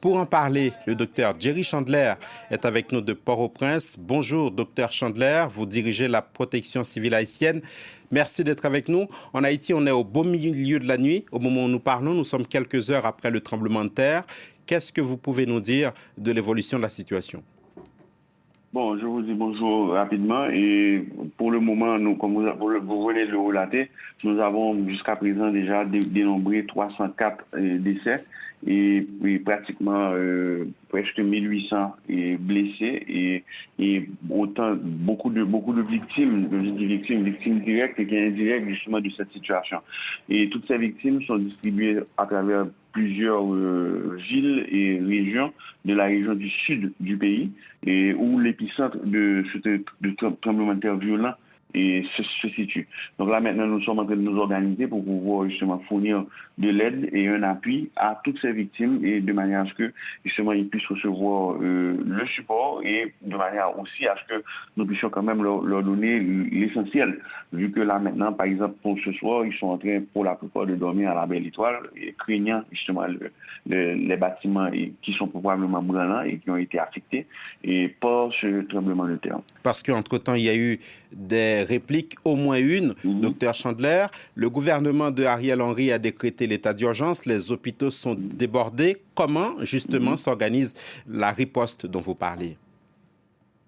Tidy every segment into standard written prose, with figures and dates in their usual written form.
Pour en parler, le docteur Jerry Chandler est avec nous de Port-au-Prince. Bonjour, docteur Chandler, vous dirigez la protection civile haïtienne. Merci d'être avec nous. En Haïti, on est au beau milieu de la nuit. Au moment où nous parlons, nous sommes quelques heures après le tremblement de terre. Qu'est-ce que vous pouvez nous dire de l'évolution de la situation? Bon, je vous dis bonjour rapidement et pour le moment, nous, comme vous venez de le relater, nous avons jusqu'à présent déjà dénombré 304 décès et pratiquement presque 1800 blessés et autant beaucoup de victimes, je dis victimes directes et indirectes justement de cette situation. Et toutes ces victimes sont distribuées à travers plusieurs villes et régions de la région du sud du pays et où l'épicentre de tremblement de terre violent se situe. Donc là, maintenant, nous sommes en train de nous organiser pour pouvoir justement fournir de l'aide et un appui à toutes ces victimes et de manière à ce que justement ils puissent recevoir le support et de manière aussi à ce que nous puissions quand même leur donner l'essentiel. Vu que là, maintenant, par exemple, pour ce soir, ils sont en train pour la plupart de dormir à la belle étoile et craignant justement les bâtiments qui sont probablement brûlants et qui ont été affectés et par ce tremblement de terre. Parce qu'entre-temps, il y a eu des répliques, au moins une, docteur Chandler. Le gouvernement de Ariel Henry a décrété l'état d'urgence. Les hôpitaux sont débordés. Comment, justement, s'organise la riposte dont vous parlez?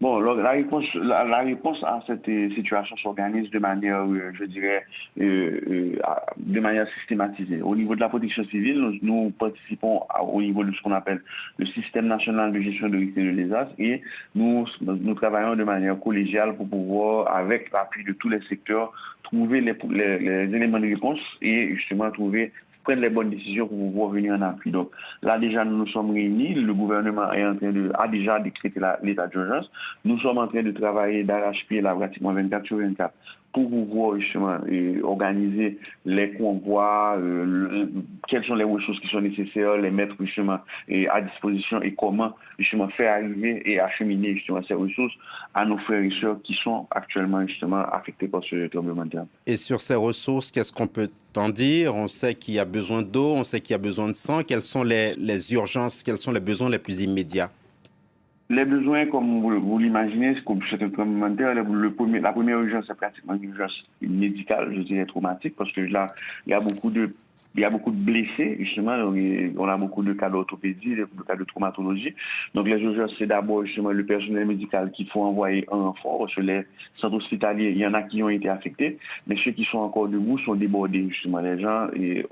Bon, la réponse à cette situation s'organise de manière, je dirais, de manière systématisée. Au niveau de la protection civile, nous participons au niveau de ce qu'on appelle le système national de gestion de risque et de désastre et nous travaillons de manière collégiale pour pouvoir, avec l'appui de tous les secteurs, trouver les éléments de réponse et justement prendre les bonnes décisions pour pouvoir venir en appui. Donc là, déjà, nous nous sommes réunis. Le gouvernement a déjà décrété l'état d'urgence. Nous sommes en train de travailler d'arrache-pied là, pratiquement 24 sur 24 pour pouvoir justement organiser les convois, quelles sont les ressources qui sont nécessaires, les mettre justement à disposition et comment justement faire arriver et acheminer justement ces ressources à nos frères et sœurs qui sont actuellement justement affectés par ce tremblement de terre. Et sur ces ressources, qu'est-ce qu'on peut en dire? On sait qu'il y a besoin d'eau, on sait qu'il y a besoin de sang. Quelles sont les urgences, quels sont les besoins les plus immédiats? Les besoins, comme vous l'imaginez, comme c'est un tremblement de terre, la première urgence, c'est pratiquement une urgence médicale, je dirais traumatique, parce que là, il y a beaucoup de blessés, justement. On a beaucoup de cas d'orthopédie, de cas de traumatologie. Donc, les urgences, c'est d'abord, justement, le personnel médical qu'il faut envoyer en renfort. Sur les centres hospitaliers, il y en a qui ont été affectés, mais ceux qui sont encore debout sont débordés, justement. Les gens, il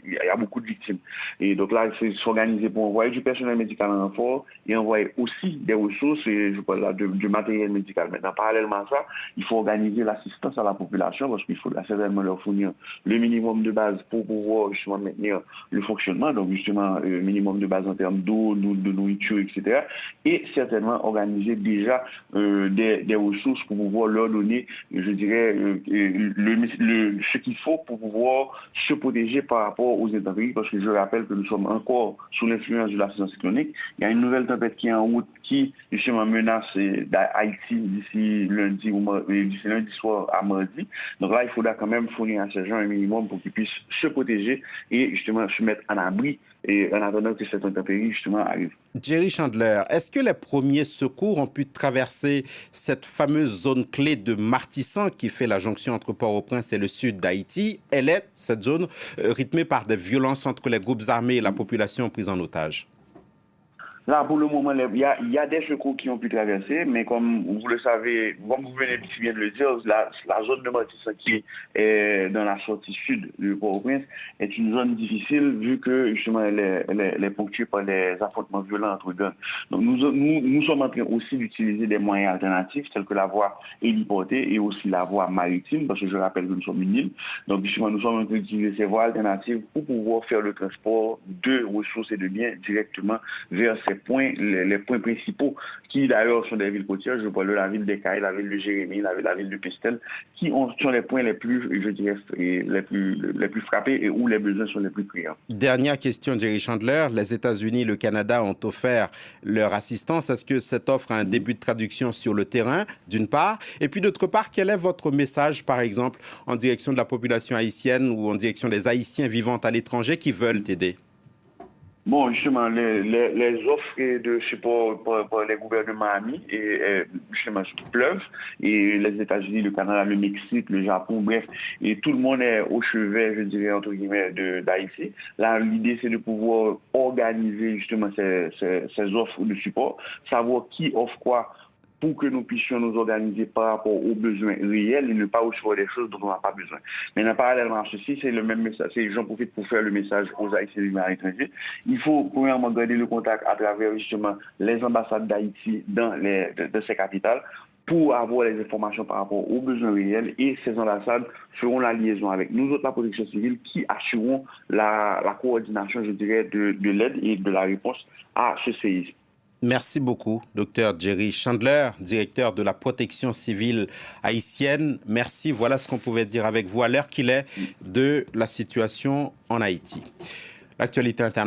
y a beaucoup de victimes. Et donc là, il faut s'organiser pour envoyer du personnel médical en renfort et envoyer aussi des ressources, je parle là de matériel médical. Maintenant, parallèlement à ça, il faut organiser l'assistance à la population parce qu'il faudra certainement leur fournir le minimum de base pour pouvoir justement maintenir le fonctionnement, donc justement minimum de base en termes d'eau, de nourriture, etc. Et certainement organiser déjà des ressources pour pouvoir leur donner, je dirais, ce qu'il faut pour pouvoir se protéger par rapport aux intempéries, parce que je rappelle que nous sommes encore sous l'influence de la saison cyclonique. Il y a une nouvelle tempête qui est en route qui justement menace Haïti d'ici lundi soir à mardi. Donc là, il faudra quand même fournir à ces gens un minimum pour qu'ils puissent se protéger et justement se mettre en abri et en attendant que cette intempérie justement arrive. Jerry Chandler, est-ce que les premiers secours ont pu traverser cette fameuse zone clé de Martissan qui fait la jonction entre Port-au-Prince et le sud d'Haïti? Elle est, cette zone, rythmée par des violences entre les groupes armés et la population prise en otage. Là, pour le moment, il y a des secours qui ont pu traverser, mais comme vous le savez, comme vous venez si bien de le dire, la zone de Martissan qui est dans la sortie sud du Port-au-Prince est une zone difficile vu que justement elle est ponctuée par des affrontements violents entre gangs. Donc nous sommes en train aussi d'utiliser des moyens alternatifs tels que la voie héliportée et aussi la voie maritime, parce que je rappelle que nous sommes une île. Donc justement, nous sommes en train d'utiliser ces voies alternatives pour pouvoir faire le transport de ressources et de biens directement vers ces points, les points principaux, qui d'ailleurs sont des villes côtières, je parle de la ville d'Ekaï, la ville de Jérémie, la ville de Pestel, qui sont les points les plus, je dirais, les plus frappés et où les besoins sont les plus criants. Dernière question, Jerry Chandler. Les États-Unis, le Canada ont offert leur assistance. Est-ce que cette offre a un début de traduction sur le terrain, d'une part? Et puis d'autre part, quel est votre message, par exemple, en direction de la population haïtienne ou en direction des Haïtiens vivant à l'étranger qui veulent aider? Bon, justement, les offres de support par les gouvernements amis justement pleuvent et les États-Unis, le Canada, le Mexique, le Japon, bref, et tout le monde est au chevet, je dirais entre guillemets, d'Haïti. Là, l'idée c'est de pouvoir organiser justement ces offres de support, savoir qui offre quoi pour que nous puissions nous organiser par rapport aux besoins réels et ne pas recevoir des choses dont on n'a pas besoin. Maintenant, parallèlement à ceci, c'est le même message. J'en profite pour faire le message aux Haïtiens à l'étranger. Il faut premièrement garder le contact à travers justement les ambassades d'Haïti dans ces capitales pour avoir les informations par rapport aux besoins réels et ces ambassades feront la liaison avec nous autres, la protection civile, qui assureront la coordination, je dirais, de l'aide et de la réponse à ce séisme. Merci beaucoup, Dr Jerry Chandler, directeur de la protection civile haïtienne. Merci, voilà ce qu'on pouvait dire avec vous à l'heure qu'il est de la situation en Haïti. L'actualité internationale.